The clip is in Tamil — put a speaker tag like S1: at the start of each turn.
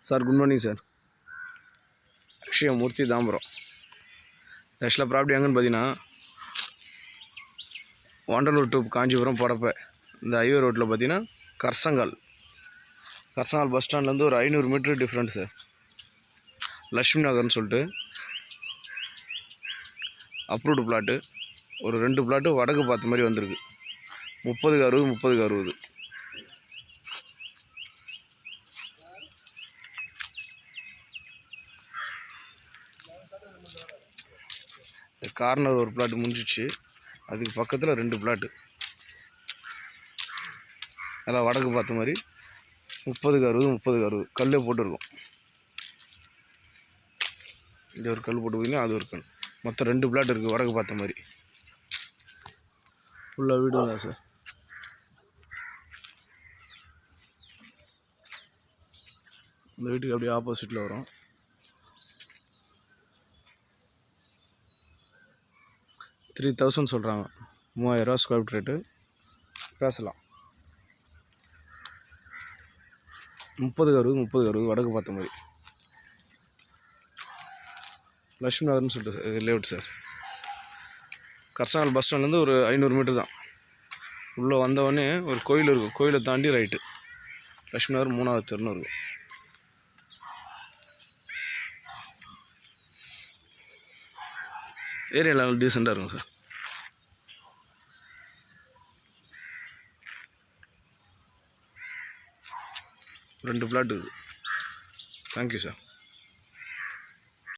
S1: Sir good morning sir. Akshaya Murthy Tambaram. ஆக்சுவலாக ப்ராப்பர்ட்டி எங்கன்னு பார்த்தீங்கன்னா வண்டலூர் டு காஞ்சிபுரம் போகிறப்ப இந்த ஹைவே ரோட்டில் பார்த்தீங்கன்னா கர்சங்கால் பஸ் ஸ்டாண்ட்லேருந்து ஒரு 500 மீட்டர் டிஃப்ரெண்ட் சார். லக்ஷ்மி நகர்னு சொல்லிட்டு அப்ரூவ்டு பிளாட்டு ஒரு 2 பிளாட்டு வடக்கு பார்த்த மாதிரி வந்திருக்கு. 30/60 இந்த கார்னர் ஒரு பிளாட் முடிஞ்சிச்சு, அதுக்கு பக்கத்தில் 2 பிளாட்டு எல்லாம் வடக்கு பார்த்த மாதிரி 30/60 கல்லே போட்டுருக்கும். இங்கே ஒரு கல் போட்டு போயிங்கன்னா அது ஒரு கல், மொத்தம் 2 பிளாட் இருக்குது வடக்கு பார்த்த மாதிரி. ஃபுல்லாக வீடு தான் சார். இந்த வீட்டுக்கு அப்படியே ஆப்போசிட்டில் வரும். $3,000 சொல்கிறாங்க. 3000 ஸ்கொயர் ஃபீட் ரேட்டு. பேசலாம். 30/60 வடக்கு பார்த்த மாதிரி லக்ஷ்மி நகர்னு சொல்லிட்டு லேஅவுட் சார். கர்சங்கால் பஸ் ஸ்டாண்ட்லேருந்து ஒரு 500 மீட்டர் தான். உள்ளே வந்தவொடனே ஒரு கோயில் இருக்கும், கோயிலை தாண்டி ரைட்டு லக்ஷ்மி நகர் 3வது தெருன்னு இருக்கும். ஏரியா லெவல் டீசெண்டாக இருக்கும் சார். ரெண்டு பிளாட் இருக்குது. Thank you sir.